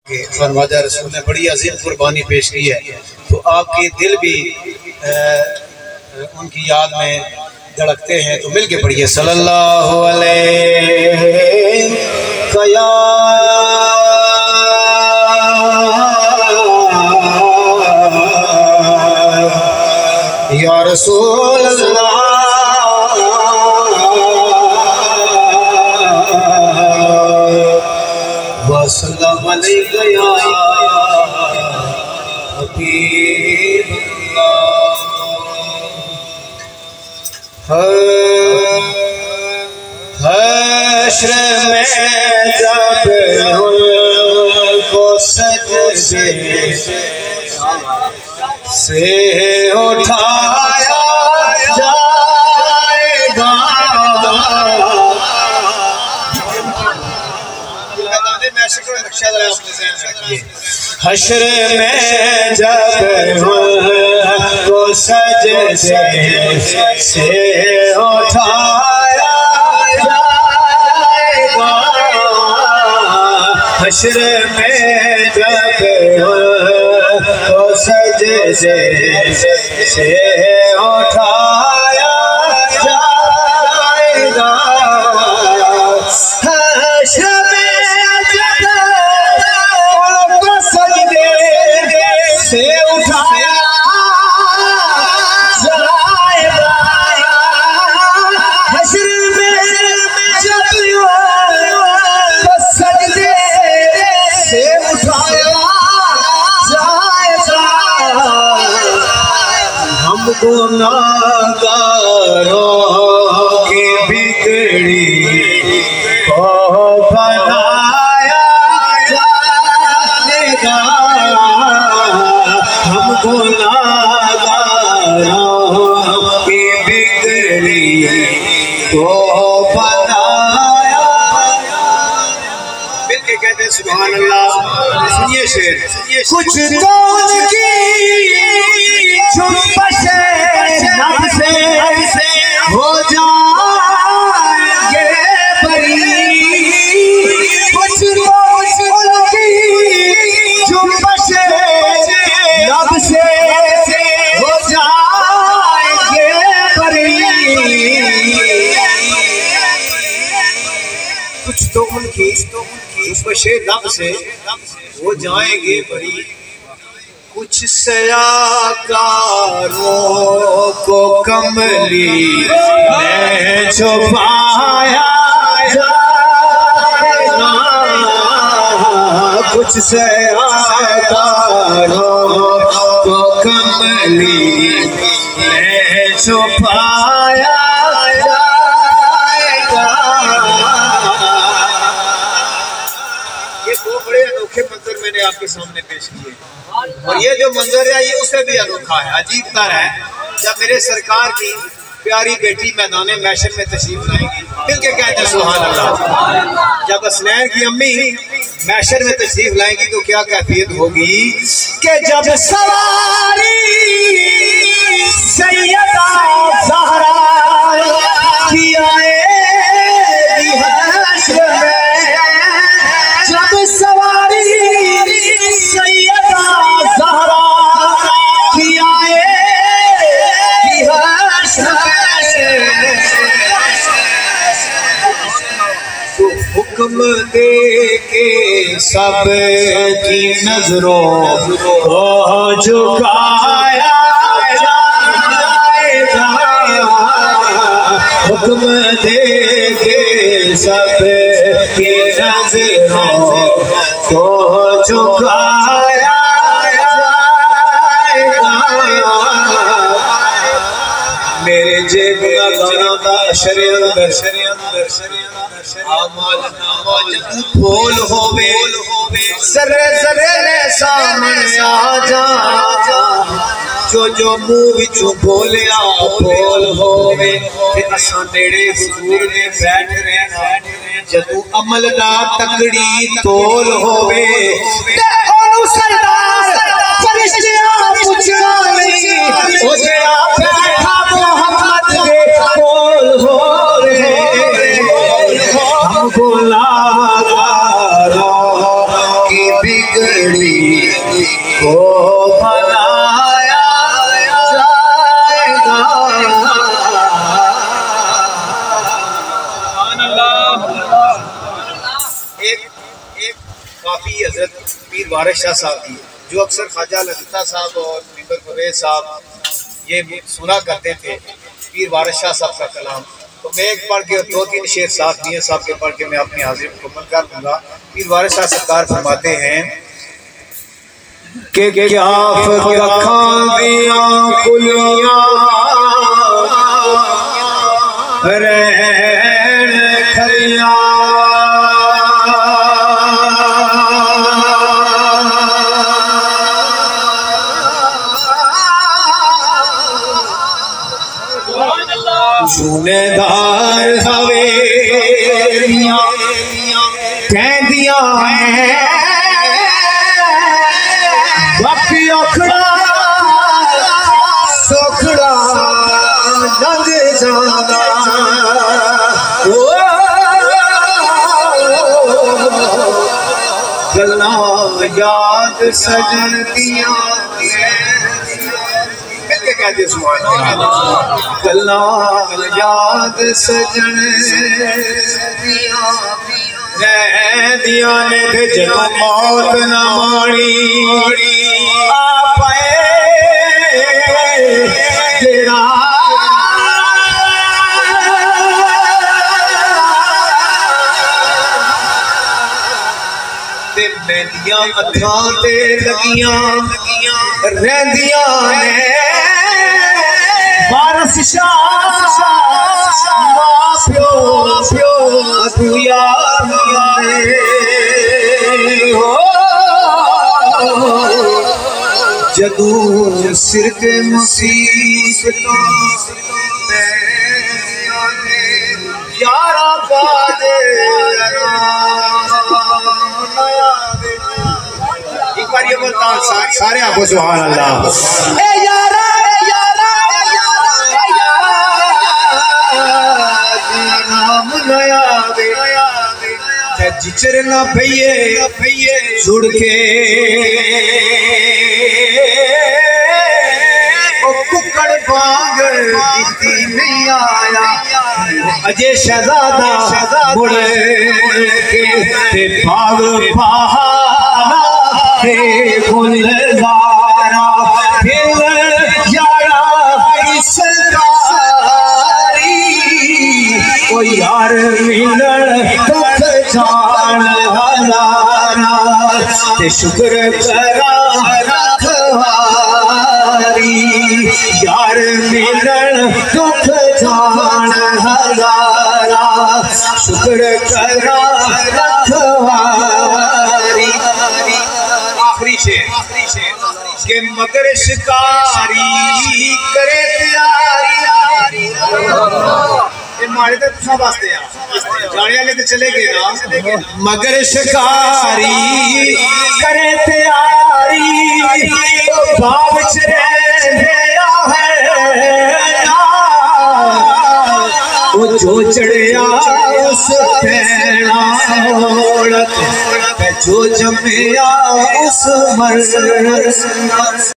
فرمایا رسول نے بڑی عظیم قربانی پیش کی ہے، تو آپ کے دل بھی ان کی یاد میں دھڑکتے ہیں، تو مل کے پڑھیے صلی اللہ علیہ یا رسول اللہ وسلم علیکہ یا حبیب اللہ۔ حشر میں جب ان کو سجدے سے اٹھایا جائے گا، حشر میں جب ان کو سجدے سے اٹھایا جائے گا، حشر میں جب ان کو سجدے سے اٹھایا جائے گا، حشر سے اٹھایا جائے گا، حشر میں جب سجدے سے اٹھایا جائے گا، ہم گناہگاروں کی بگڑی کو بنایا جائے گا، ہم گناہگاروں کی بگڑی کو بنایا۔ مل کے کہتے ہیں سبحان اللہ۔ سنیے شعر، کچھ تو ان کی جنبش نفس ہو جائیں گے بری، کچھ تو ان کی جنبش رب سے ہو جائیں گے بری، کچھ تو ان کی جنبش رب سے ہو جائیں گے بری، کچھ سیاکاروں کو کملی میں چھپایا جائے گا، کچھ سیاکاروں کو کملی میں چھپایا جائے گا۔ یہ دو بڑے انوکھے منظر میں نے آپ کے سامنے پیش کیے، اور یہ جو منظر ہے یہ اسے بھی انوکھا ہے، عجیب تر ہے۔ جب میرے سرکار کی پیاری بیٹی میدان محشر میں تشریف لائیں گی، مل کے کہتے ہیں سبحان اللہ، جب حسنین کی امی محشر میں تشریف لائیں گی تو کیا کیفیت ہوگی کہ جب سواری سیدہ زہرا کی آئے گی حشر میں، جب سواری سیدہ زہرا کی آئے گی حشر میں، تو حکم دے کے سب کی نظروں کو جھکایا جائے گا، حکم دے کے سب کی نظروں کو جھکایا جائے گا، میرے جیب گانا دا شریعت آمال پھول ہووے، ذرے ذرے نے سامنے آ جا، جو منہ وچوں بولیا بول ہووے، تے اساں نیڑے حضور دے بیٹھ رہنا، جدوں عمل دا تکڑی تول ہووے، تے اونوں سردار فرشتیاں پوچھنا نہیں، او جڑا بیٹھا محمد دے کول ہووے، ہم گناہگاروں کی بگڑی کو بنایا جائے گا. ایک کافی حضرت پیر وارث شاہ صاحب کی جو اکثر خواجہ لطیفہ صاحب اور ممبر پرویز صاحب یہ سنا کرتے تھے پیر وارث شاہ صاحب کا کلام. تو میں ایک پڑھ کے 2-3 شعر صاحب میاں صاحب کے پڑھ کے میں اپنی حاضری مکمل کر دوں گا. پیر وارث شاہ سرکار فرماتے ہیں کہ کیا رکھاں دیاں کلیاں رہن کھلیاں جونے دار حویلیاں کہندیاں ہیں باقی اکھڑا سکھڑا لنگ جانا گلاں یاد سجن دیاں گلاں یاد سجن رہندیاں نے جدوں موت نہ مانی آپے تیرا تے مہندیاں ہتھاں تے لگیاں رہندیاں نے وارث شاہ ماں پیو تو یار جدوں سر تے مصیبتاں یاراں باجے ایک بار یہ بولتا سارے آپ کو سبحان اللہ اے یارا نام نیا جچر نہ پھئیے جڑ کے ککڑ بانگ دیتی نہیں آیا اجے شہزادہ مڑ کے باغ پہانا ہے گلزارا پھر یارا سرکاری او یار ملن دکھ جان ہزارا تے شکر کرا رکھواری یار ملن دکھ جان ہزارا شکر کرا رکھواری. آخری شعر کہ مگر شکاری کرے تیاری یہ مارے تو تساں واسطے ہیں جانے والے تو چلے گئے نا مگر شکاری کرے تیاری باغ وچ رہیا ہے وہ جو چڑھیا اس پیڑا جو جمیا اس مرد